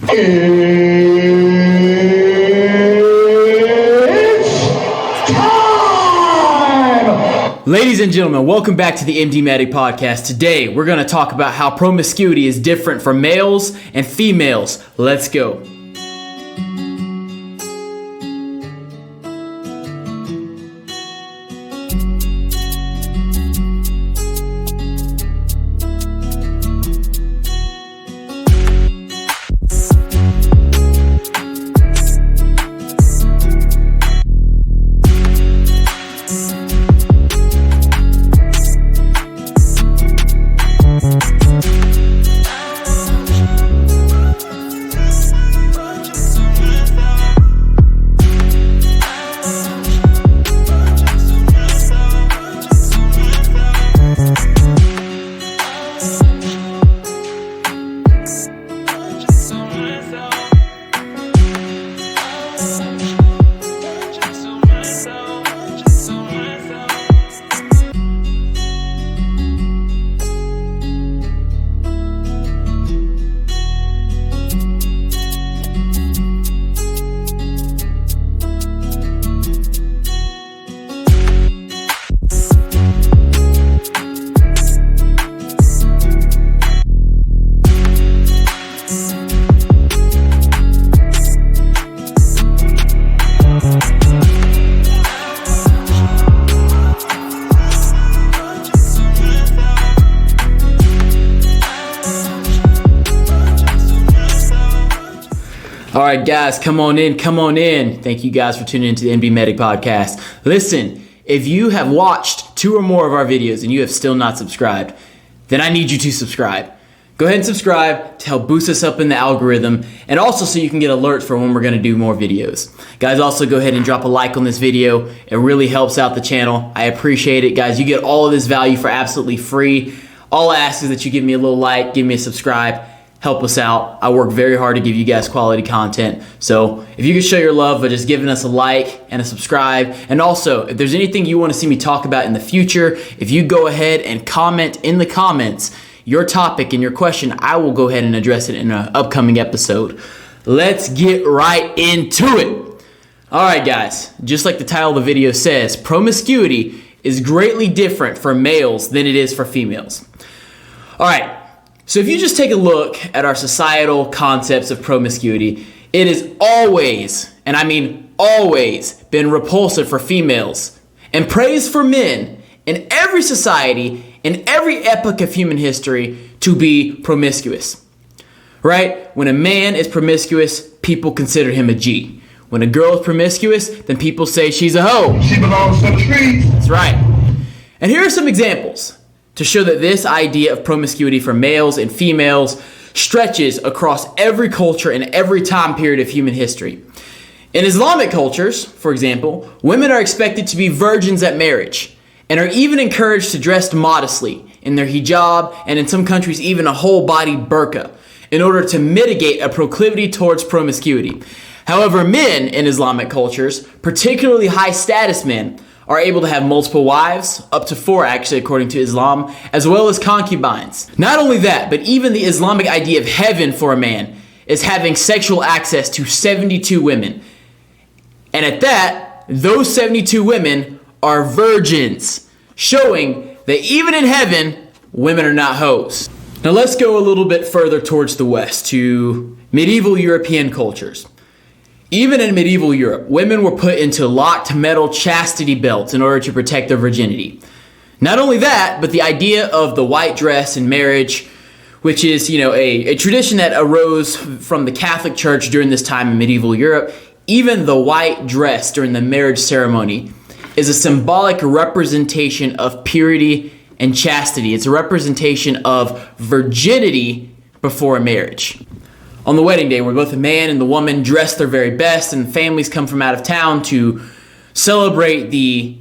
Ladies and gentlemen, welcome back to the MD Medic Podcast. Today, we're going to talk about how promiscuity is different for males and females. Let's go. All right, guys, come on in. Thank you guys for tuning into the MD Medic Podcast. Listen, if you have watched 2 or more of our videos and you have still not subscribed, then I need you to subscribe. Go ahead and subscribe to help boost us up in the algorithm, and also so you can get alerts for when we're going to do more videos. Guys, also go ahead and drop a like on this video. It really helps out the channel. I appreciate it, guys. You get all of this value for absolutely free. All I ask is that you give me a little like, give me a subscribe. Help us out. I work very hard to give you guys quality content. So if you could show your love by just giving us a like and a subscribe. And also, if there's anything you want to see me talk about in the future, if you go ahead and comment in the comments your topic and your question, I will go ahead and address it in an upcoming episode. Let's get right into it. All right, guys, just like the title of the video says, promiscuity is greatly different for males than it is for females. All right. So if you just take a look at our societal concepts of promiscuity, it has always, and I mean always, been repulsive for females and praised for men in every society, in every epoch of human history, to be promiscuous. Right? When a man is promiscuous, people consider him a G. When a girl is promiscuous, then people say she's a hoe. She belongs to the streets. That's right. And here are some examples to show that this idea of promiscuity for males and females stretches across every culture and every time period of human history. In Islamic cultures, for example, women are expected to be virgins at marriage and are even encouraged to dress modestly in their hijab and in some countries even a whole body burqa in order to mitigate a proclivity towards promiscuity. However, men in Islamic cultures, particularly high status men, are able to have multiple wives, up to 4 actually according to Islam, as well as concubines. Not only that, but even the Islamic idea of heaven for a man is having sexual access to 72 women. And at that, those 72 women are virgins, showing that even in heaven, women are not hoes. Now let's go a little bit further towards the West to medieval European cultures. Even in medieval Europe, women were put into locked metal chastity belts in order to protect their virginity. Not only that, but the idea of the white dress in marriage, which is, a tradition that arose from the Catholic Church during this time in medieval Europe. Even the white dress during the marriage ceremony is a symbolic representation of purity and chastity. It's a representation of virginity before a marriage. On the wedding day, where both the man and the woman dress their very best and families come from out of town to celebrate the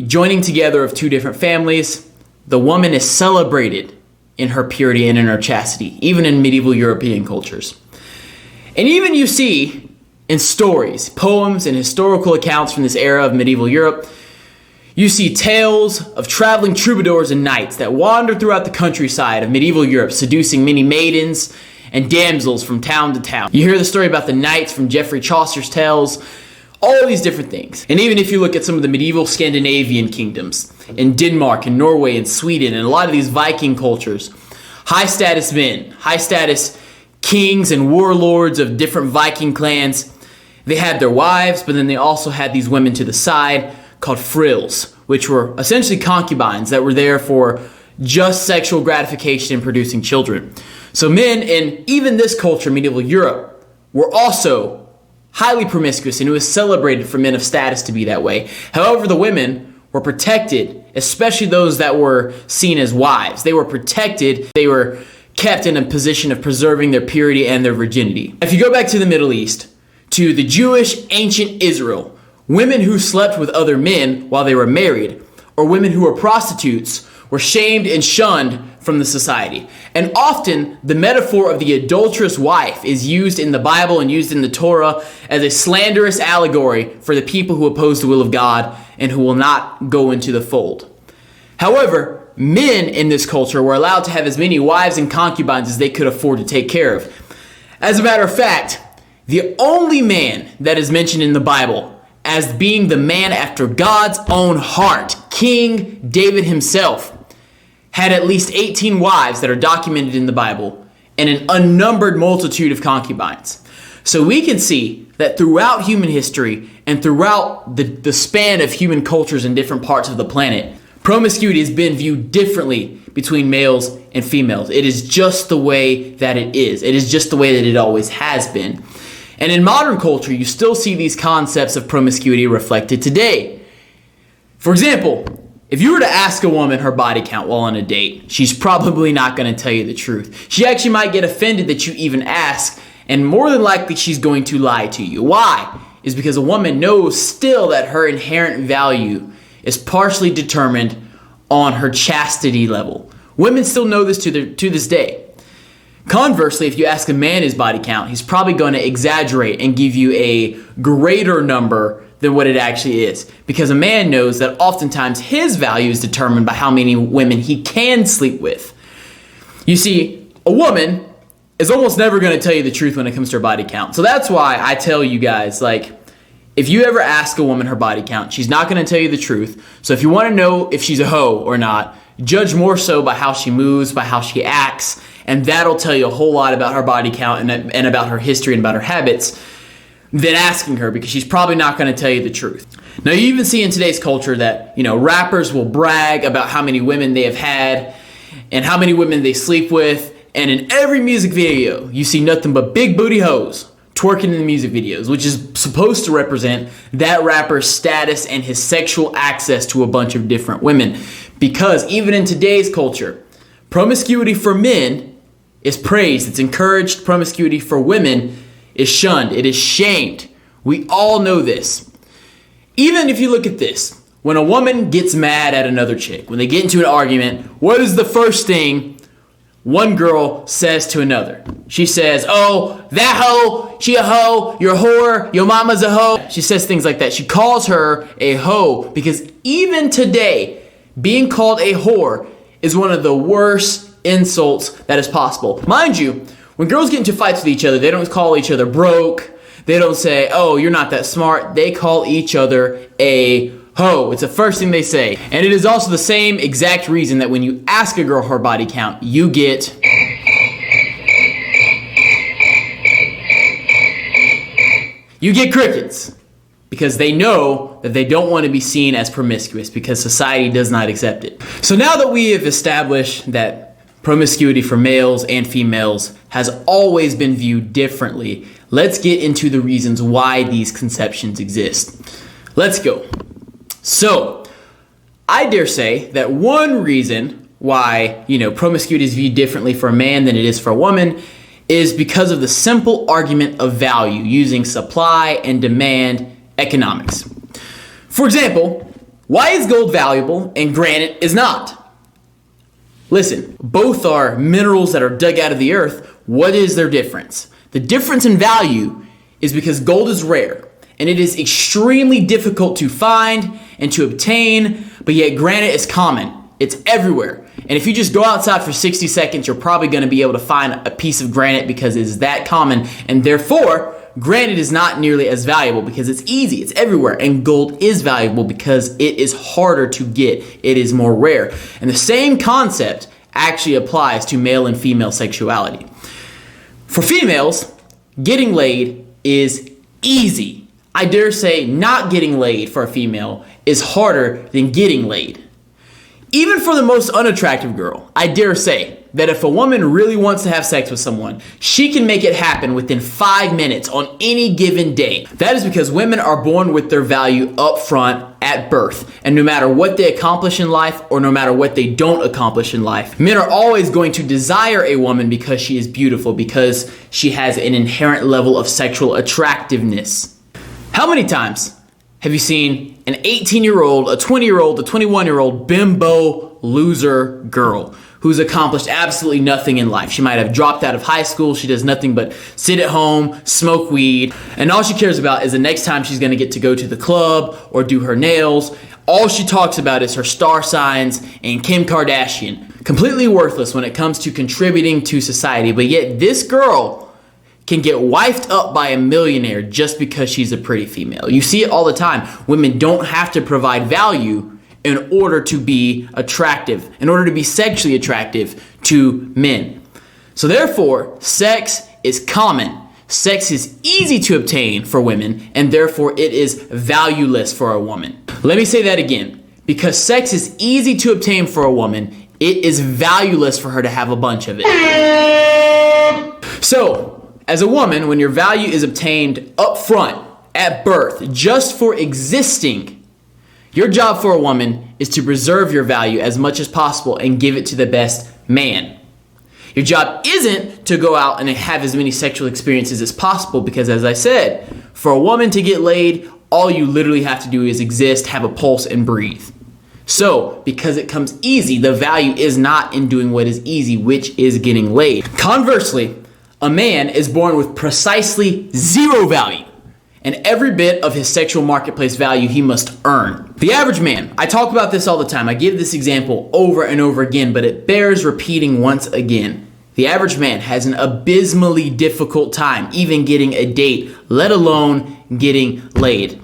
joining together of 2 different families, the woman is celebrated in her purity and in her chastity, even in medieval European cultures. And even you see in stories, poems, and historical accounts from this era of medieval Europe, you see tales of traveling troubadours and knights that wander throughout the countryside of medieval Europe, seducing many maidens and damsels from town to town. You hear the story about the knights from Geoffrey Chaucer's tales, all of these different things. And even if you look at some of the medieval Scandinavian kingdoms, in Denmark and Norway and Sweden and a lot of these Viking cultures, high status men, high status kings and warlords of different Viking clans, they had their wives, but then they also had these women to the side called frills, which were essentially concubines that were there for just sexual gratification and producing children. So men in even this culture, medieval Europe, were also highly promiscuous, and it was celebrated for men of status to be that way. However, the women were protected, especially those that were seen as wives. They were protected. They were kept in a position of preserving their purity and their virginity. If you go back to the Middle East, to the Jewish ancient Israel, women who slept with other men while they were married, or women who were prostitutes, were shamed and shunned from the society. And often, the metaphor of the adulterous wife is used in the Bible and used in the Torah as a slanderous allegory for the people who oppose the will of God and who will not go into the fold. However, men in this culture were allowed to have as many wives and concubines as they could afford to take care of. As a matter of fact, the only man that is mentioned in the Bible as being the man after God's own heart, King David himself, had at least 18 wives that are documented in the Bible and an unnumbered multitude of concubines. So we can see that throughout human history and throughout the span of human cultures in different parts of the planet, promiscuity has been viewed differently between males and females. It is just the way that it is. It is just the way that it always has been. And in modern culture, you still see these concepts of promiscuity reflected today. For example, if you were to ask a woman her body count while on a date, she's probably not going to tell you the truth. She actually might get offended that you even ask, and more than likely she's going to lie to you. Why? Is because a woman knows still that her inherent value is partially determined on her chastity level. Women still know this to this day. Conversely, if you ask a man his body count, he's probably going to exaggerate and give you a greater number than what it actually is. Because a man knows that oftentimes his value is determined by how many women he can sleep with. You see, a woman is almost never going to tell you the truth when it comes to her body count. So that's why I tell you guys, if you ever ask a woman her body count, she's not going to tell you the truth. So if you want to know if she's a hoe or not, judge more so by how she moves, by how she acts, and that'll tell you a whole lot about her body count and about her history and about her habits than asking her, because she's probably not going to tell you the truth. Now, you even see in today's culture that, rappers will brag about how many women they have had and how many women they sleep with, and in every music video, you see nothing but big booty hoes twerking in the music videos, which is supposed to represent that rapper's status and his sexual access to a bunch of different women. Because even in today's culture, promiscuity for men is praised, it's encouraged. Promiscuity for women is shunned, it is shamed. We all know this. Even if you look at this, when a woman gets mad at another chick, when they get into an argument, what is the first thing one girl says to another? She says, "Oh, that hoe, she a hoe, you're a whore, your mama's a hoe." She says things like that. She calls her a hoe, because even today, being called a whore is one of the worst insults that is possible. Mind you, when girls get into fights with each other, they don't call each other broke. They don't say, "Oh, you're not that smart." They call each other a hoe. It's the first thing they say. And it is also the same exact reason that when you ask a girl her body count, you get crickets. Because they know that they don't want to be seen as promiscuous, because society does not accept it. So now that we have established that promiscuity for males and females has always been viewed differently, let's get into the reasons why these conceptions exist. Let's go. So, I dare say that one reason why, promiscuity is viewed differently for a man than it is for a woman is because of the simple argument of value using supply and demand economics. For example, why is gold valuable and granite is not? Listen, both are minerals that are dug out of the earth. What is their difference? The difference in value is because gold is rare and it is extremely difficult to find and to obtain, but yet granite is common. It's everywhere. And if you just go outside for 60 seconds, you're probably going to be able to find a piece of granite because it's that common. And therefore, granite is not nearly as valuable because it's easy, it's everywhere. And gold is valuable because it is harder to get, it is more rare. And the same concept actually applies to male and female sexuality. For females, getting laid is easy. I dare say not getting laid for a female is harder than getting laid. Even for the most unattractive girl, I dare say that if a woman really wants to have sex with someone, she can make it happen within 5 minutes on any given day. That is because women are born with their value up front at birth. And no matter what they accomplish in life or no matter what they don't accomplish in life, men are always going to desire a woman because she is beautiful, because she has an inherent level of sexual attractiveness. How many times have you seen an 18-year-old, a 20-year-old, a 21-year-old bimbo loser girl who's accomplished absolutely nothing in life? She might have dropped out of high school. She does nothing but sit at home, smoke weed, and all she cares about is the next time she's going to get to go to the club or do her nails. All she talks about is her star signs and Kim Kardashian. Completely worthless when it comes to contributing to society, but yet this girl can get wifed up by a millionaire just because she's a pretty female. You see it all the time. Women don't have to provide value in order to be attractive, in order to be sexually attractive to men. So therefore, sex is common. Sex is easy to obtain for women, and therefore it is valueless for a woman. Let me say that again. Because sex is easy to obtain for a woman, it is valueless for her to have a bunch of it. So, as a woman, when your value is obtained up front, at birth, just for existing, your job for a woman is to preserve your value as much as possible and give it to the best man. Your job isn't to go out and have as many sexual experiences as possible because, as I said, for a woman to get laid, all you literally have to do is exist, have a pulse, and breathe. So, because it comes easy, the value is not in doing what is easy, which is getting laid. Conversely, a man is born with precisely zero value, and every bit of his sexual marketplace value he must earn. The average man, I talk about this all the time, I give this example over and over again, but it bears repeating once again. The average man has an abysmally difficult time even getting a date, let alone getting laid.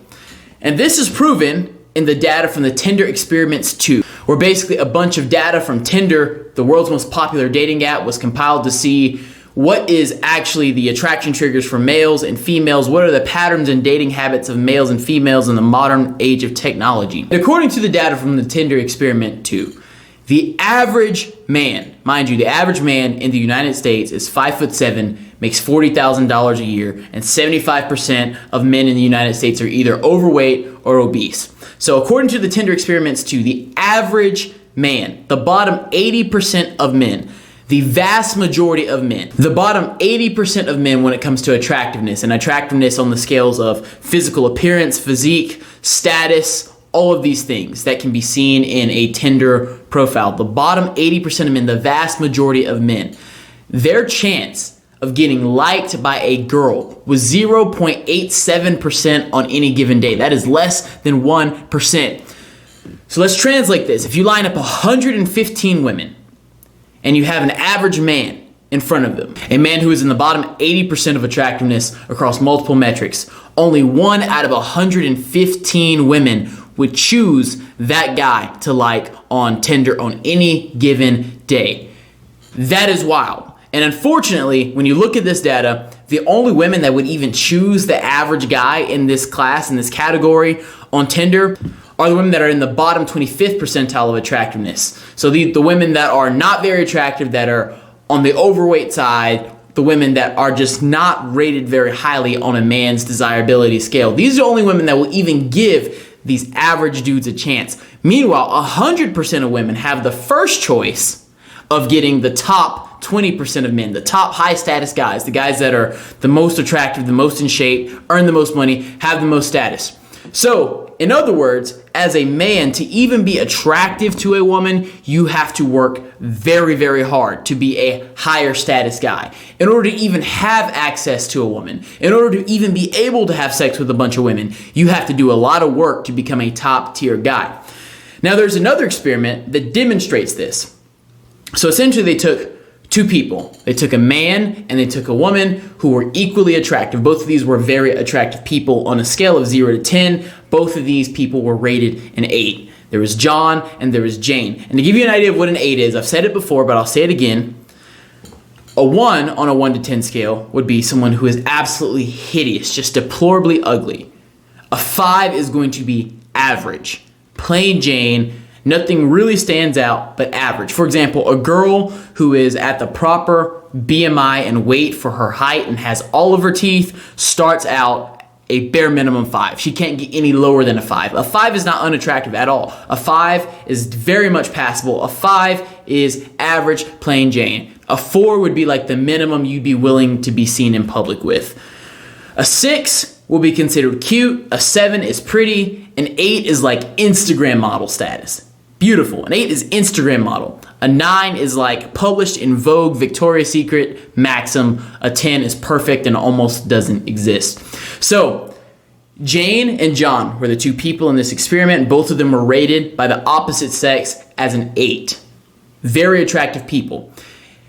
And this is proven in the data from the Tinder Experiments 2, where basically a bunch of data from Tinder, the world's most popular dating app, was compiled to see what is actually the attraction triggers for males and females? What are the patterns and dating habits of males and females in the modern age of technology? And according to the data from the Tinder Experiment 2, the average man, mind you, the average man in the United States is 5'7", makes $40,000 a year, and 75% of men in the United States are either overweight or obese. So according to the Tinder Experiments 2, the average man, the bottom 80% of men, the vast majority of men, the bottom 80% of men when it comes to attractiveness, and attractiveness on the scales of physical appearance, physique, status, all of these things that can be seen in a Tinder profile. The bottom 80% of men, the vast majority of men, their chance of getting liked by a girl was 0.87% on any given day. That is less than 1%. So let's translate this. If you line up 115 women, and you have an average man in front of them, a man who is in the bottom 80% of attractiveness across multiple metrics, only 1 out of 115 women would choose that guy to like on Tinder on any given day. That is wild. And unfortunately, when you look at this data, the only women that would even choose the average guy in this class, in this category on Tinder, are the women that are in the bottom 25th percentile of attractiveness. So the women that are not very attractive, that are on the overweight side, the women that are just not rated very highly on a man's desirability scale. These are the only women that will even give these average dudes a chance. Meanwhile, 100% of women have the first choice of getting the top 20% of men, the top high status guys, the guys that are the most attractive, the most in shape, earn the most money, have the most status. So, in other words, as a man, to even be attractive to a woman, you have to work very, very hard to be a higher status guy. In order to even have access to a woman, in order to even be able to have sex with a bunch of women, you have to do a lot of work to become a top tier guy. Now, there's another experiment that demonstrates this. So essentially they took two people. They took a man and they took a woman who were equally attractive. Both of these were very attractive people. On a scale of 0 to 10, both of these people were rated an 8. There was John and there was Jane. And to give you an idea of what an 8 is, I've said it before, but I'll say it again. A 1 on a 1 to 10 scale would be someone who is absolutely hideous, just deplorably ugly. A 5 is going to be average, plain Jane. Nothing really stands out, but average. For example, a girl who is at the proper BMI and weight for her height and has all of her teeth starts out a bare minimum 5. She can't get any lower than a 5. A 5 is not unattractive at all. A 5 is very much passable. A 5 is average, plain Jane. A 4 would be like the minimum you'd be willing to be seen in public with. A 6 will be considered cute. A 7 is pretty. An 8 is like Instagram model status. Beautiful. An 8 is Instagram model. A 9 is like published in Vogue, Victoria's Secret, Maxim. A 10 is perfect and almost doesn't exist. So Jane and John were the two people in this experiment. Both of them were rated by the opposite sex as an 8. Very attractive people.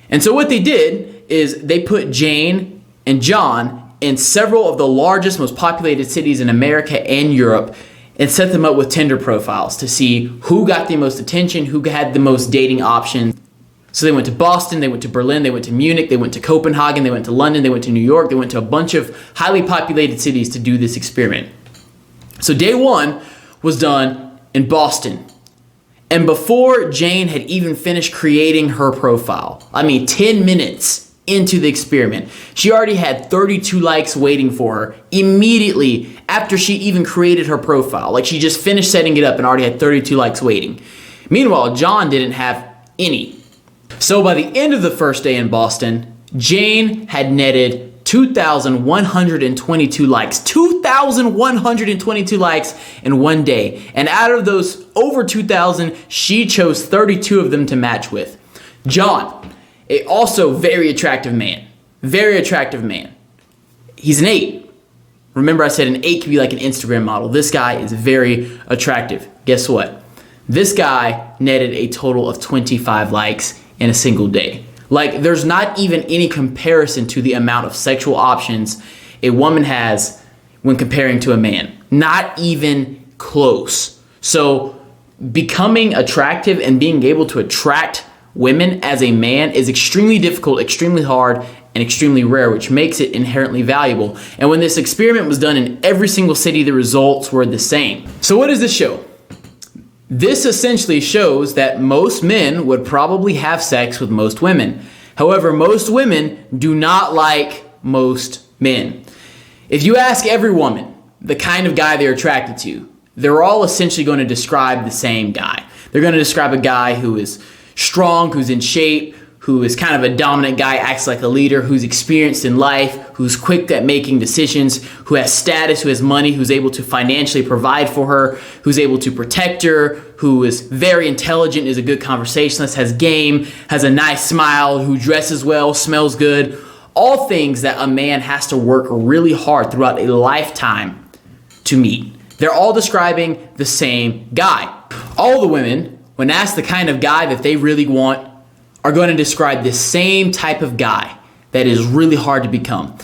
And so what they did is they put Jane and John in several of the largest, most populated cities in America and Europe and set them up with Tinder profiles to see who got the most attention, who had the most dating options. So they went to Boston, they went to Berlin, they went to Munich, they went to Copenhagen, they went to London, they went to New York, they went to a bunch of highly populated cities to do this experiment. So day 1 was done in Boston. And before Jane had even finished creating her profile, 10 minutes into the experiment, she already had 32 likes waiting for her immediately after she even created her profile. Like she just finished setting it up and already had 32 likes waiting. Meanwhile, John didn't have any. So by the end of the first day in Boston, Jane had netted 2,122 likes. 2,122 likes in one day. And out of those over 2,000, she chose 32 of them to match with. John, a also very attractive man. Very attractive man. He's an 8. Remember I said an 8 could be like an Instagram model. This guy is very attractive. Guess what? This guy netted a total of 25 likes in a single day. Like there's not even any comparison to the amount of sexual options a woman has when comparing to a man. Not even close. So becoming attractive and being able to attract women as a man is extremely difficult, extremely hard, and extremely rare, which makes it inherently valuable. And when this experiment was done in every single city, the results were the same. So what does this show? This essentially shows that most men would probably have sex with most women. However, most women do not like most men. If you ask every woman the kind of guy they're attracted to, they're all essentially going to describe the same guy. They're going to describe a guy who is strong, who's in shape, who is kind of a dominant guy, acts like a leader, who's experienced in life, who's quick at making decisions, who has status, who has money, who's able to financially provide for her, who's able to protect her, who is very intelligent, is a good conversationalist, has game, has a nice smile, who dresses well, smells good. All things that a man has to work really hard throughout a lifetime to meet. They're all describing the same guy. All the women, when asked the kind of guy that they really want, are going to describe the same type of guy that is really hard to become.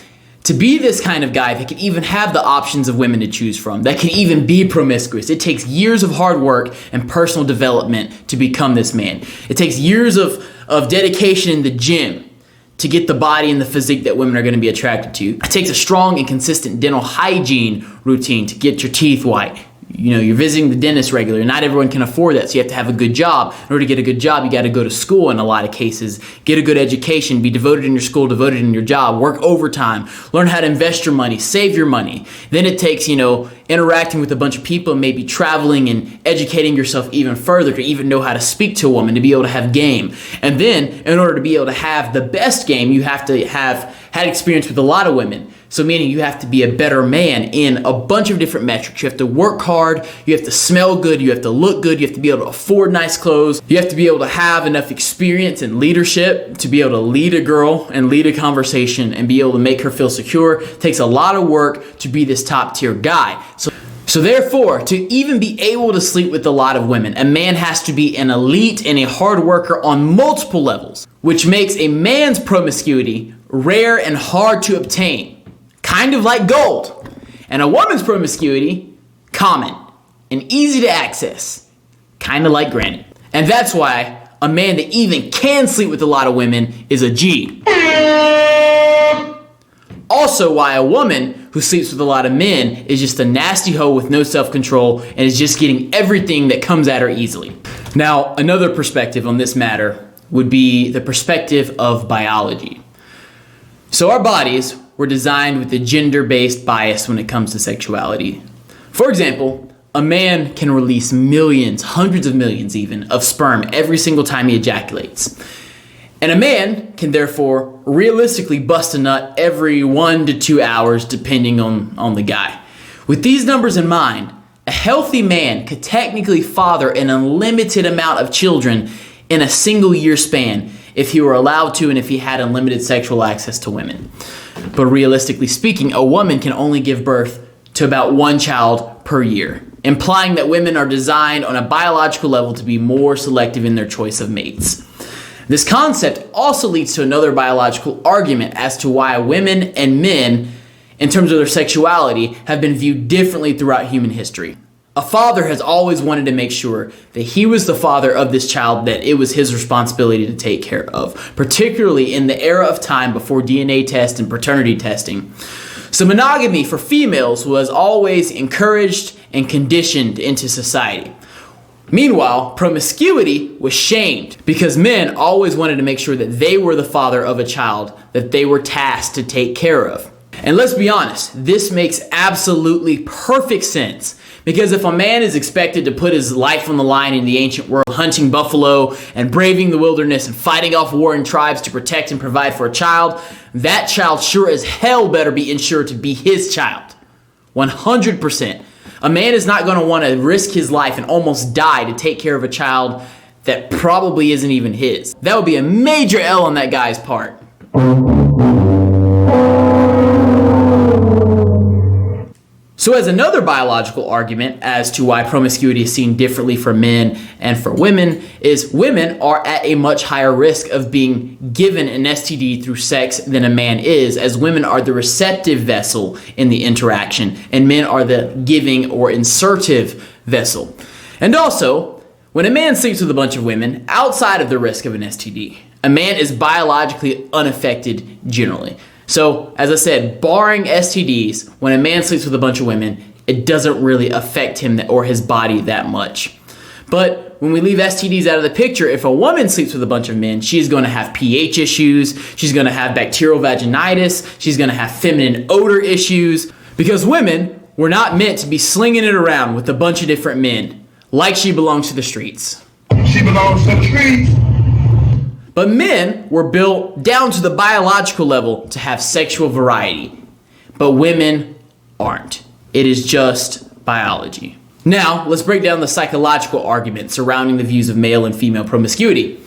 To be this kind of guy that can even have the options of women to choose from, that can even be promiscuous, it takes years of hard work and personal development to become this man. It takes years of dedication in the gym to get the body and the physique that women are going to be attracted to. It takes a strong and consistent dental hygiene routine to get your teeth white. You know, you're visiting the dentist regularly. Not everyone can afford that, so you have to have a good job. In order to get a good job, you got to go to school in a lot of cases, get a good education, be devoted in your school, devoted in your job, work overtime, learn how to invest your money, save your money. Then it takes, interacting with a bunch of people and maybe traveling and educating yourself even further to even know how to speak to a woman, to be able to have game. And then, in order to be able to have the best game, you have to have had experience with a lot of women. So meaning you have to be a better man in a bunch of different metrics. You have to work hard, you have to smell good, you have to look good, you have to be able to afford nice clothes, you have to be able to have enough experience and leadership to be able to lead a girl and lead a conversation and be able to make her feel secure. It takes a lot of work to be this top tier guy. So So therefore, to even be able to sleep with a lot of women, a man has to be an elite and a hard worker on multiple levels, which makes a man's promiscuity rare and hard to obtain, kind of like gold, and a woman's promiscuity common and easy to access, kind of like granite. And that's why a man that even can sleep with a lot of women is a G. Also why a woman who sleeps with a lot of men is just a nasty hoe with no self-control and is just getting everything that comes at her easily. Now, another perspective on this matter would be the perspective of biology. So our bodies were designed with a gender-based bias when it comes to sexuality. For example, a man can release millions, hundreds of millions even, of sperm every single time he ejaculates. And a man can therefore realistically bust a nut every 1 to 2 hours depending on the guy. With these numbers in mind, a healthy man could technically father an unlimited amount of children in a single year span if he were allowed to and if he had unlimited sexual access to women. But realistically speaking, a woman can only give birth to about 1 child per year, implying that women are designed on a biological level to be more selective in their choice of mates. This concept also leads to another biological argument as to why women and men, in terms of their sexuality, have been viewed differently throughout human history. A father has always wanted to make sure that he was the father of this child that it was his responsibility to take care of, particularly in the era of time before DNA tests and paternity testing. So monogamy for females was always encouraged and conditioned into society. Meanwhile, promiscuity was shamed because men always wanted to make sure that they were the father of a child that they were tasked to take care of. And let's be honest, this makes absolutely perfect sense, because if a man is expected to put his life on the line in the ancient world, hunting buffalo and braving the wilderness and fighting off warring tribes to protect and provide for a child, that child sure as hell better be ensured to be his child. 100%. A man is not going to want to risk his life and almost die to take care of a child that probably isn't even his. That would be a major L on that guy's part. So as another biological argument as to why promiscuity is seen differently for men and for women is women are at a much higher risk of being given an STD through sex than a man is, as women are the receptive vessel in the interaction and men are the giving or insertive vessel. And also, when a man sleeps with a bunch of women outside of the risk of an STD, a man is biologically unaffected generally. So, as I said, barring STDs, when a man sleeps with a bunch of women, it doesn't really affect him or his body that much. But when we leave STDs out of the picture, if a woman sleeps with a bunch of men, she's going to have pH issues, she's going to have bacterial vaginitis, she's going to have feminine odor issues, because women were not meant to be slinging it around with a bunch of different men, like she belongs to the streets. She belongs to the streets. But men were built down to the biological level to have sexual variety. But women aren't. It is just biology. Now, let's break down the psychological argument surrounding the views of male and female promiscuity.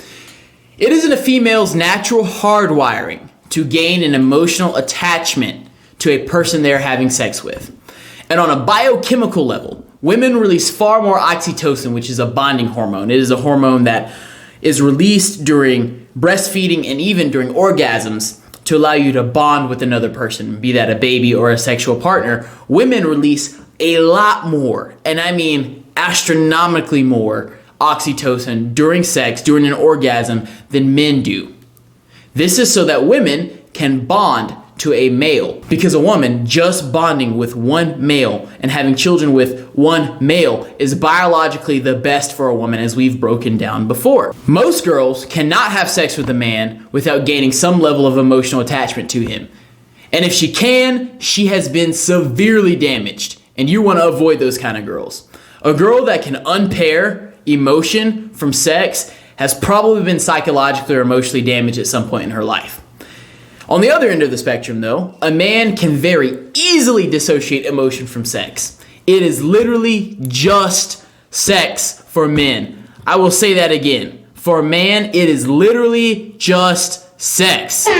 It is in a female's natural hardwiring to gain an emotional attachment to a person they're having sex with. And on a biochemical level, women release far more oxytocin, which is a bonding hormone. It is a hormone that is released during breastfeeding and even during orgasms to allow you to bond with another person, be that a baby or a sexual partner. Women release a lot more, and I mean astronomically more, oxytocin during sex, during an orgasm, than men do. This is so that women can bond to a male, because a woman just bonding with one male and having children with one male is biologically the best for a woman, as we've broken down before. Most girls cannot have sex with a man without gaining some level of emotional attachment to him. And if she can, she has been severely damaged, and you want to avoid those kind of girls. A girl that can unpair emotion from sex has probably been psychologically or emotionally damaged at some point in her life. On the other end of the spectrum, though, a man can very easily dissociate emotion from sex. It is literally just sex for men. I will say that again. For a man, it is literally just sex. Now,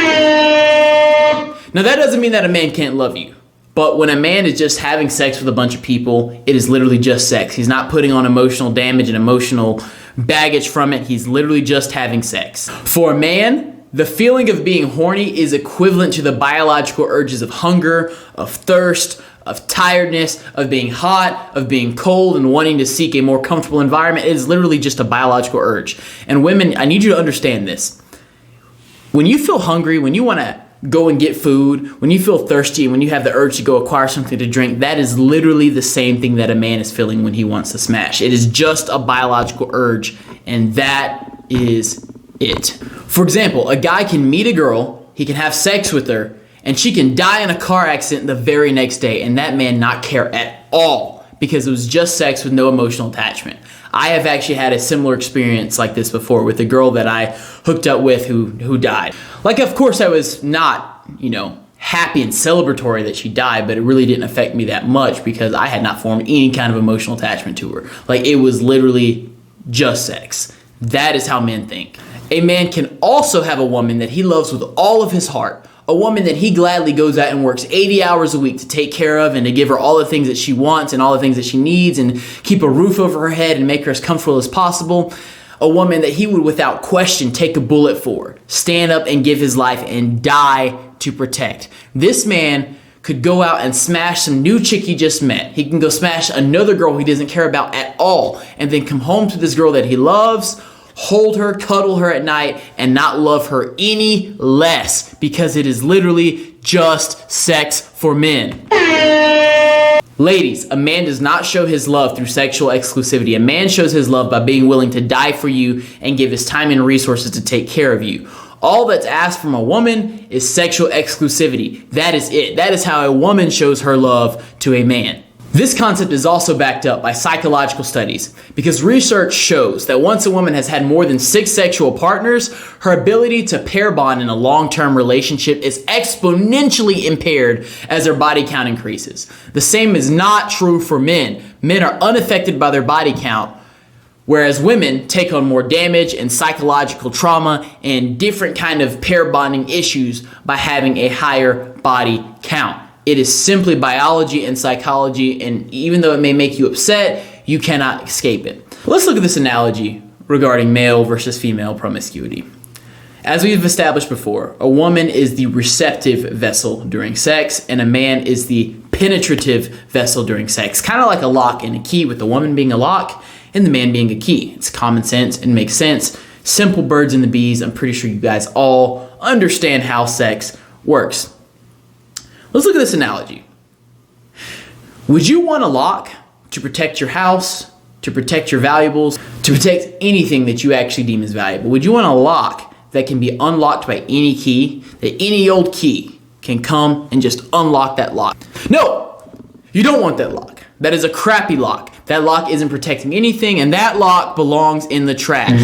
that doesn't mean that a man can't love you. But when a man is just having sex with a bunch of people, it is literally just sex. He's not putting on emotional damage and emotional baggage from it. He's literally just having sex. For a man, the feeling of being horny is equivalent to the biological urges of hunger, of thirst, of tiredness, of being hot, of being cold, and wanting to seek a more comfortable environment. It is literally just a biological urge. And women, I need you to understand this. When you feel hungry, when you want to go and get food, when you feel thirsty, and when you have the urge to go acquire something to drink, that is literally the same thing that a man is feeling when he wants to smash. It is just a biological urge, and that is it. For example, a guy can meet a girl, he can have sex with her, and she can die in a car accident the very next day, and that man not care at all because it was just sex with no emotional attachment. I have actually had a similar experience like this before with a girl that I hooked up with who died. Like, of course, I was not, happy and celebratory that she died, but it really didn't affect me that much because I had not formed any kind of emotional attachment to her. Like, it was literally just sex. That is how men think. A man can also have a woman that he loves with all of his heart, a woman that he gladly goes out and works 80 hours a week to take care of and to give her all the things that she wants and all the things that she needs and keep a roof over her head and make her as comfortable as possible. A woman that he would without question take a bullet for, stand up and give his life and die to protect. This man could go out and smash some new chick he just met. He can go smash another girl he doesn't care about at all and then come home to this girl that he loves, hold her, cuddle her at night, and not love her any less because it is literally just sex for men. Ladies, a man does not show his love through sexual exclusivity. A man shows his love by being willing to die for you and give his time and resources to take care of you. All that's asked from a woman is sexual exclusivity. That is it. That is how a woman shows her love to a man. This concept is also backed up by psychological studies because research shows that once a woman has had more than 6 sexual partners, her ability to pair bond in a long-term relationship is exponentially impaired as their body count increases. The same is not true for men. Men are unaffected by their body count, whereas women take on more damage and psychological trauma and different kind of pair bonding issues by having a higher body count. It is simply biology and psychology, and even though it may make you upset, you cannot escape it. Let's look at this analogy regarding male versus female promiscuity. As we've established before, a woman is the receptive vessel during sex, and a man is the penetrative vessel during sex. Kind of like a lock and a key, with the woman being a lock and the man being a key. It's common sense and makes sense. Simple birds and the bees. I'm pretty sure you guys all understand how sex works. Let's look at this analogy. Would you want a lock to protect your house, to protect your valuables, to protect anything that you actually deem as valuable? Would you want a lock that can be unlocked by any key, that any old key can come and just unlock that lock? No, you don't want that lock. That is a crappy lock. That lock isn't protecting anything, and that lock belongs in the trash.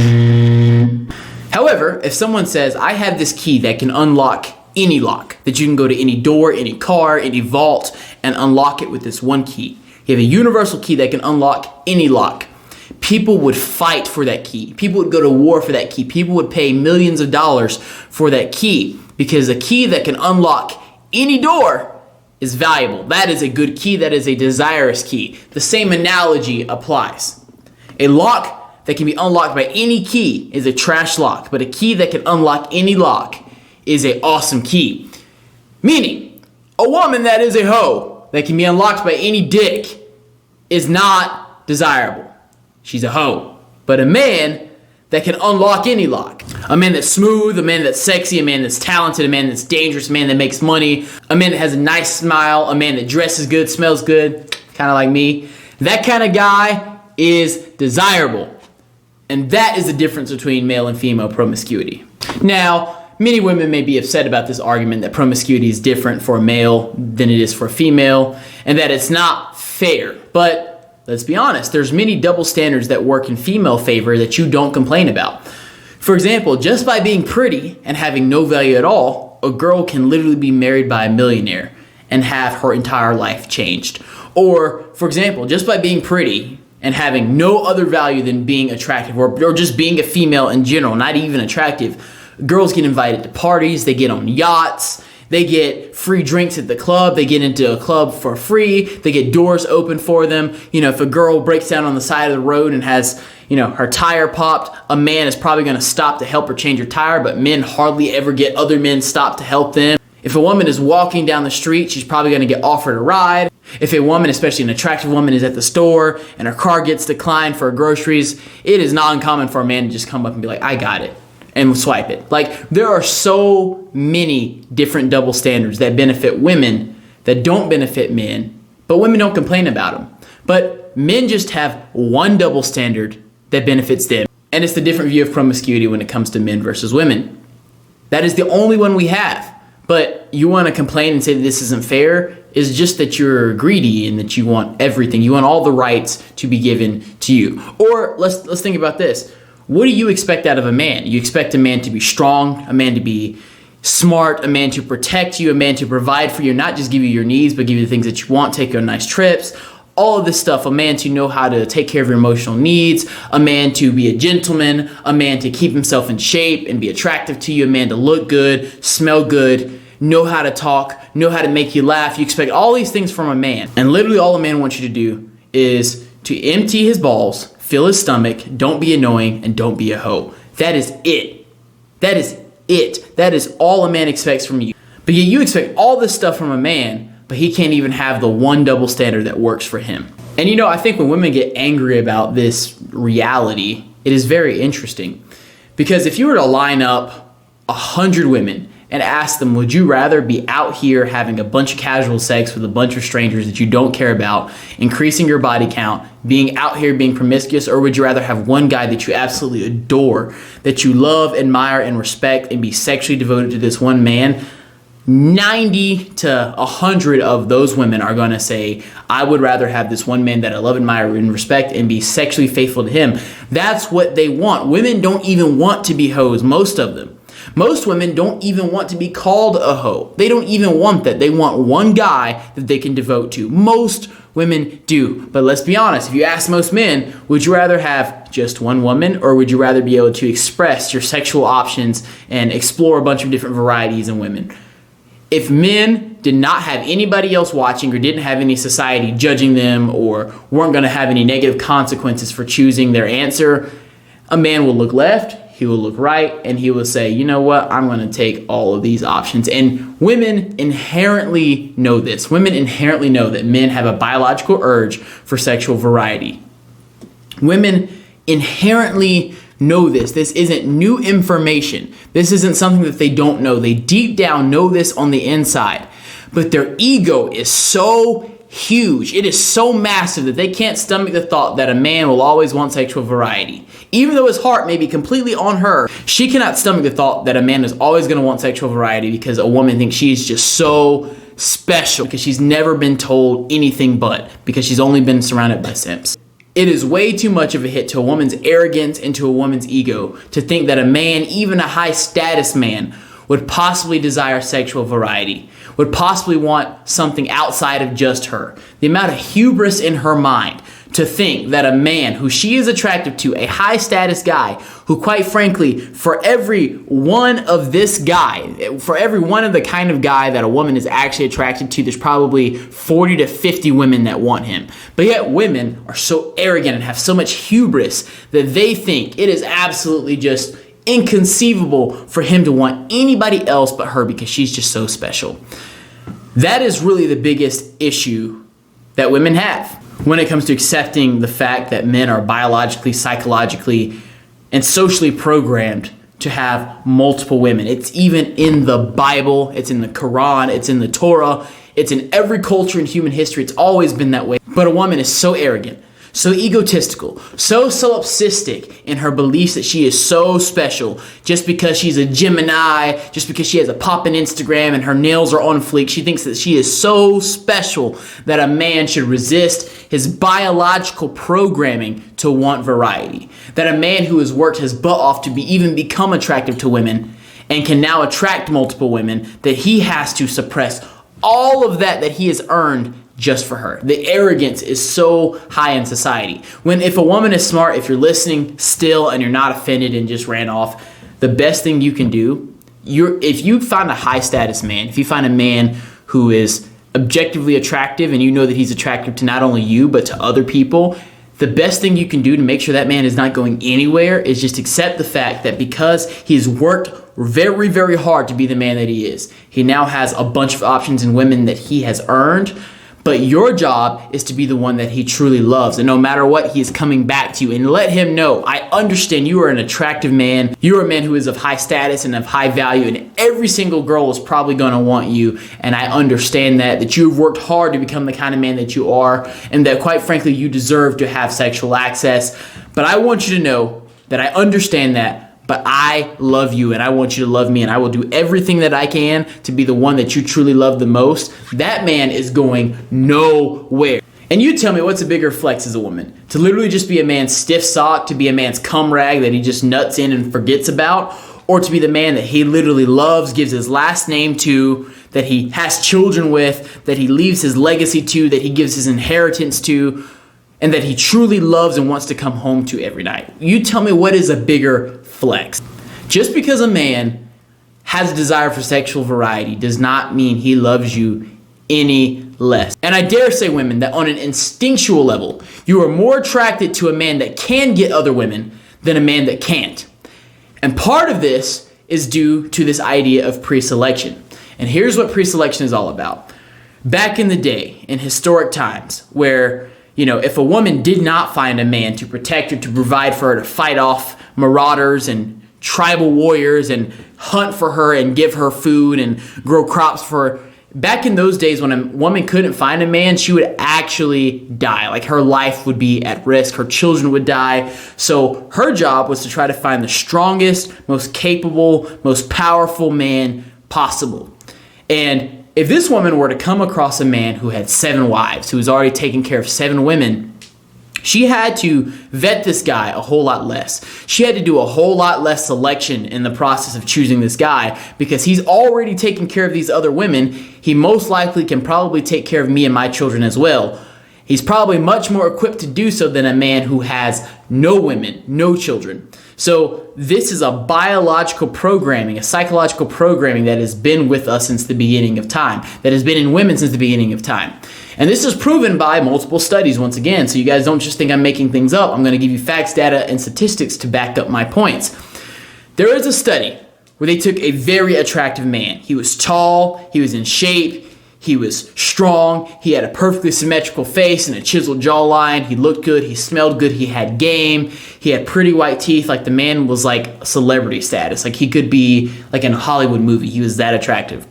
However, if someone says, I have this key that can unlock any lock, that you can go to any door, any car, any vault, and unlock it with this one key. You have a universal key that can unlock any lock. People would fight for that key. People would go to war for that key. People would pay millions of dollars for that key because a key that can unlock any door is valuable. That is a good key. That is a desirous key. The same analogy applies. A lock that can be unlocked by any key is a trash lock, but a key that can unlock any lock is an awesome key. Meaning, a woman that is a hoe that can be unlocked by any dick is not desirable. She's a hoe. But a man that can unlock any lock, a man that's smooth, a man that's sexy, a man that's talented, a man that's dangerous, a man that makes money, a man that has a nice smile, a man that dresses good, smells good, kind of like me, that kind of guy is desirable. And that is the difference between male and female promiscuity. Now, many women may be upset about this argument that promiscuity is different for a male than it is for a female, and that it's not fair. But let's be honest, there's many double standards that work in female favor that you don't complain about. For example, just by being pretty and having no value at all, a girl can literally be married by a millionaire and have her entire life changed. Or, for example, just by being pretty and having no other value than being attractive, or just being a female in general, not even attractive, girls get invited to parties, they get on yachts, They get free drinks at the club. They get into a club for free. They get doors open for them. If a girl breaks down on the side of the road and has, her tire popped, a man is probably going to stop to help her change her tire, but men hardly ever get other men stop to help them. If a woman is walking down the street, she's probably going to get offered a ride. If a woman, especially an attractive woman, is at the store and her car gets declined for groceries, it is not uncommon for a man to just come up and be like, I got it, and swipe it. Like, there are so many different double standards that benefit women that don't benefit men, but women don't complain about them. But men just have one double standard that benefits them, and it's the different view of promiscuity when it comes to men versus women. That is the only one we have. But you want to complain and say that this isn't fair is just that you're greedy and that you want everything. You want all the rights to be given to you. Or let's think about this. What do you expect out of a man? You expect a man to be strong, a man to be smart, a man to protect you, a man to provide for you, not just give you your needs, but give you the things that you want, take you on nice trips, all of this stuff. A man to know how to take care of your emotional needs, a man to be a gentleman, a man to keep himself in shape and be attractive to you, a man to look good, smell good, know how to talk, know how to make you laugh. You expect all these things from a man. And literally all a man wants you to do is to empty his balls, fill his stomach, don't be annoying, and don't be a hoe. That is it. That is it. That is all a man expects from you. But yet you expect all this stuff from a man, but he can't even have the one double standard that works for him. And I think when women get angry about this reality, it is very interesting. Because if you were to line up 100 women and ask them, would you rather be out here having a bunch of casual sex with a bunch of strangers that you don't care about, increasing your body count, being out here being promiscuous, or would you rather have one guy that you absolutely adore, that you love, admire, and respect, and be sexually devoted to this one man? 90 to 100 of those women are going to say, I would rather have this one man that I love, admire, and respect and be sexually faithful to him. That's what they want. Women don't even want to be hoes, most of them. Most women don't even want to be called a hoe. They don't even want that. They want one guy that they can devote to. Most women do. But let's be honest, if you ask most men, would you rather have just one woman, or would you rather be able to express your sexual options and explore a bunch of different varieties in women? If men did not have anybody else watching or didn't have any society judging them or weren't going to have any negative consequences for choosing their answer, a man will look left, he will look right, and he will say, you know what, I'm going to take all of these options. And women inherently know this. Women inherently know that men have a biological urge for sexual variety. Women inherently know this. This isn't new information. This isn't something that they don't know. They deep down know this on the inside. But their ego is so huge. It is so massive that they can't stomach the thought that a man will always want sexual variety. Even though his heart may be completely on her, she cannot stomach the thought that a man is always going to want sexual variety because a woman thinks she's just so special because she's never been told anything but, because she's only been surrounded by simps. It is way too much of a hit to a woman's arrogance and to a woman's ego to think that a man, even a high status man, would possibly desire sexual variety, would possibly want something outside of just her. The amount of hubris in her mind to think that a man who she is attracted to, a high status guy, who quite frankly, for every one of this guy, for every one of the kind of guy that a woman is actually attracted to, there's probably 40 to 50 women that want him. But yet women are so arrogant and have so much hubris that they think it is absolutely just inconceivable for him to want anybody else but her because she's just so special. That is really the biggest issue that women have when it comes to accepting the fact that men are biologically, psychologically, and socially programmed to have multiple women. It's even in the Bible, it's in the Quran, it's in the Torah, it's in every culture in human history. It's always been that way. But a woman is so arrogant, so egotistical, so solipsistic in her beliefs that she is so special just because she's a Gemini, just because she has a poppin' Instagram and her nails are on fleek. She thinks that she is so special that a man should resist his biological programming to want variety. That a man who has worked his butt off to even become attractive to women and can now attract multiple women, that he has to suppress all of that he has earned just for her. The arrogance is so high in society. If a woman is smart, if you're listening still and you're not offended and just ran off, the best thing you can do if you find a high status man, if you find a man who is objectively attractive and you know that he's attractive to not only you but to other people, the best thing you can do to make sure that man is not going anywhere is just accept the fact that because he's worked very, very hard to be the man that he is, he now has a bunch of options in women that he has earned. But your job is to be the one that he truly loves. And no matter what, he is coming back to you. And let him know, I understand you are an attractive man. You are a man who is of high status and of high value. And every single girl is probably going to want you. And I understand that you've worked hard to become the kind of man that you are. And that quite frankly, you deserve to have sexual access. But I want you to know that I understand that. But I love you and I want you to love me, and I will do everything that I can to be the one that you truly love the most. That man is going nowhere. And you tell me, what's a bigger flex as a woman? To literally just be a man's stiff sock, to be a man's cum rag that he just nuts in and forgets about, or to be the man that he literally loves, gives his last name to, that he has children with, that he leaves his legacy to, that he gives his inheritance to, and that he truly loves and wants to come home to every night. You tell me, what is a bigger flex? Just because a man has a desire for sexual variety does not mean he loves you any less. And I dare say, women, that on an instinctual level, you are more attracted to a man that can get other women than a man that can't. And part of this is due to this idea of pre-selection. And here's what pre-selection is all about. Back in the day, in historic times, where if a woman did not find a man to protect her, to provide for her, to fight off marauders and tribal warriors and hunt for her and give her food and grow crops for her, back in those days when a woman couldn't find a man, she would actually die. Like, her life would be at risk. Her children would die. So her job was to try to find the strongest, most capable, most powerful man possible. And if this woman were to come across a man who had 7 wives, who was already taking care of 7 women, she had to vet this guy a whole lot less. She had to do a whole lot less selection in the process of choosing this guy, because he's already taking care of these other women. He most likely can probably take care of me and my children as well. He's probably much more equipped to do so than a man who has no women, no children. So this is a biological programming, a psychological programming that has been with us since the beginning of time, that has been in women since the beginning of time. And this is proven by multiple studies once again, so you guys don't just think I'm making things up. I'm going to give you facts, data, and statistics to back up my points. There is a study where they took a very attractive man. He was tall, he was in shape, he was strong, he had a perfectly symmetrical face and a chiseled jawline, he looked good, he smelled good, he had game, he had pretty white teeth. Like, the man was like celebrity status. Like, he could be like in a Hollywood movie. He was that attractive.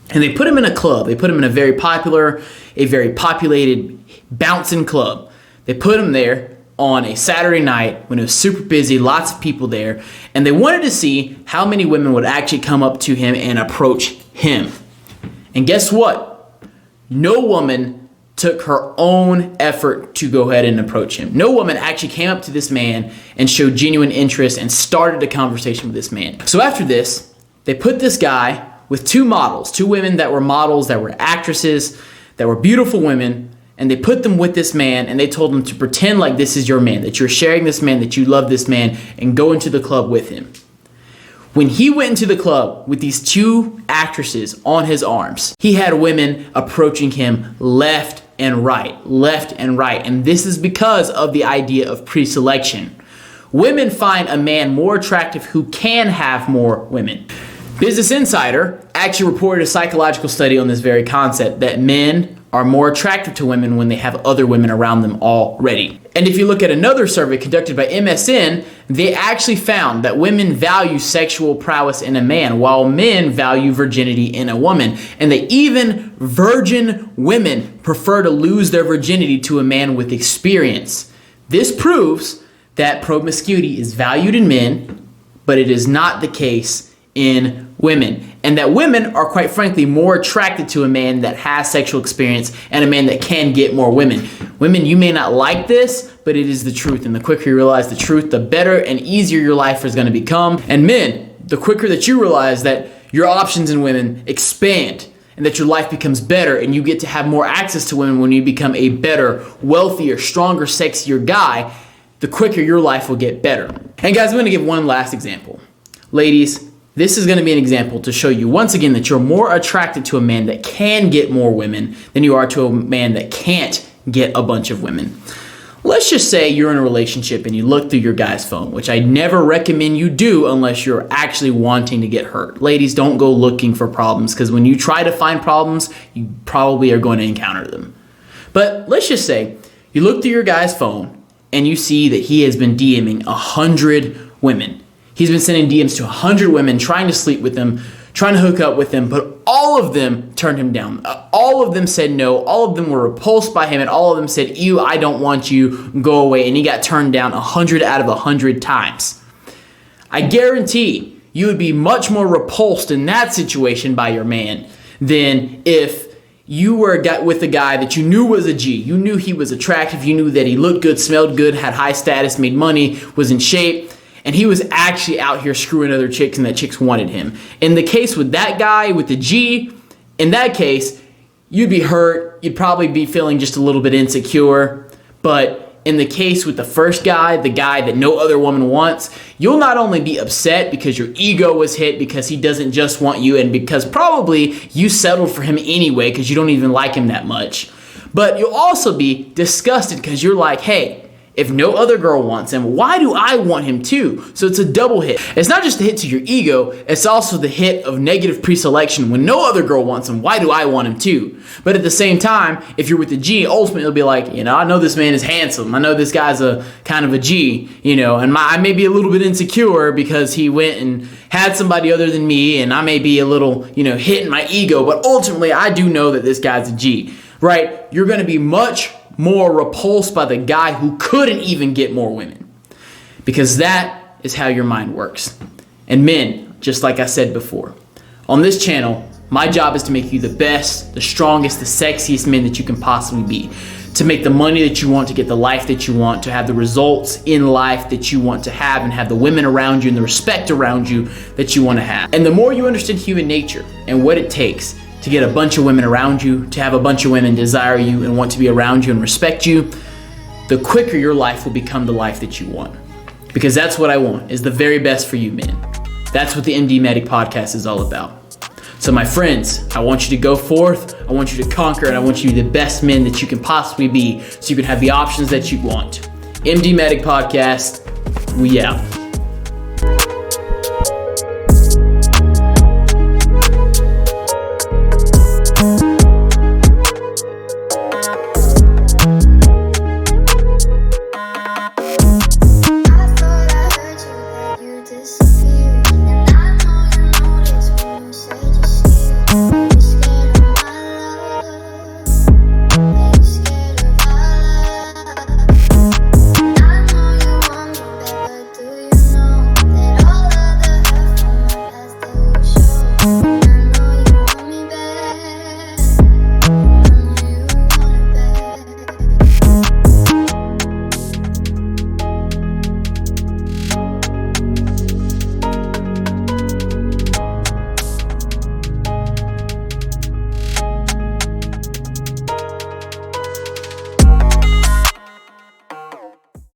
And they put him in a club. They put him in a very popular, a very populated, bouncing club. They put him there on a Saturday night when it was super busy, lots of people there, and they wanted to see how many women would actually come up to him and approach him. And guess what? No woman took her own effort to go ahead and approach him. No woman actually came up to this man and showed genuine interest and started a conversation with this man. So after this, they put this guy with 2 models, 2 women that were models, that were actresses, that were beautiful women, and they put them with this man, and they told them to pretend like this is your man, that you're sharing this man, that you love this man, and go into the club with him. When he went into the club with these 2 actresses on his arms, he had women approaching him left and right. And this is because of the idea of pre-selection. Women find a man more attractive who can have more women. Business Insider actually reported a psychological study on this very concept, that men are more attractive to women when they have other women around them already. And if you look at another survey conducted by MSN, they actually found that women value sexual prowess in a man, while men value virginity in a woman. And that even virgin women prefer to lose their virginity to a man with experience. This proves that promiscuity is valued in men, but it is not the case in women. And that women are, quite frankly, more attracted to a man that has sexual experience and a man that can get more women. Women, you may not like this, but it is the truth. And the quicker you realize the truth, the better and easier your life is going to become. And men, the quicker that you realize that your options in women expand and that your life becomes better and you get to have more access to women when you become a better, wealthier, stronger, sexier guy, the quicker your life will get better. And guys, I'm going to give one last example. Ladies, this is going to be an example to show you once again that you're more attracted to a man that can get more women than you are to a man that can't get a bunch of women. Let's just say you're in a relationship and you look through your guy's phone, which I never recommend you do unless you're actually wanting to get hurt. Ladies, don't go looking for problems, because when you try to find problems, you probably are going to encounter them. But let's just say you look through your guy's phone and you see that he has been DMing 100 women. He's been sending DMs to 100 women, trying to sleep with them, trying to hook up with them, but all of them turned him down. All of them said no. All of them were repulsed by him, and all of them said, ew, I don't want you, go away. And he got turned down 100 out of 100 times. I guarantee you would be much more repulsed in that situation by your man than if you were with a guy that you knew was a G. You knew he was attractive. You knew that he looked good, smelled good, had high status, made money, was in shape. And he was actually out here screwing other chicks, and that chicks wanted him. In the case with that guy, with the G, in that case, you'd be hurt. You'd probably be feeling just a little bit insecure. But in the case with the first guy, the guy that no other woman wants, you'll not only be upset because your ego was hit, because he doesn't just want you, and because probably you settled for him anyway because you don't even like him that much. But you'll also be disgusted because you're like, hey, if no other girl wants him, why do I want him too? So it's a double hit. It's not just a hit to your ego, it's also the hit of negative pre-selection. When no other girl wants him, why do I want him too? But at the same time, if you're with the G, ultimately it'll be like, I know this man is handsome. I know this guy's a kind of a G, and I may be a little bit insecure because he went and had somebody other than me, and I may be a little, hitting my ego, but ultimately I do know that this guy's a G, right? You're going to be much more repulsed by the guy who couldn't even get more women, because that is how your mind works. And men, just like I said before, on this channel, my job is to make you the best, the strongest, the sexiest men that you can possibly be, to make the money that you want, to get the life that you want, to have the results in life that you want to have, and have the women around you and the respect around you that you want to have. And the more you understand human nature and what it takes to get a bunch of women around you, to have a bunch of women desire you and want to be around you and respect you, the quicker your life will become the life that you want. Because that's what I want, is the very best for you men. That's what the MD Medic podcast is all about. So my friends, I want you to go forth, I want you to conquer, and I want you to be the best men that you can possibly be, so you can have the options that you want. MD Medic podcast, we out.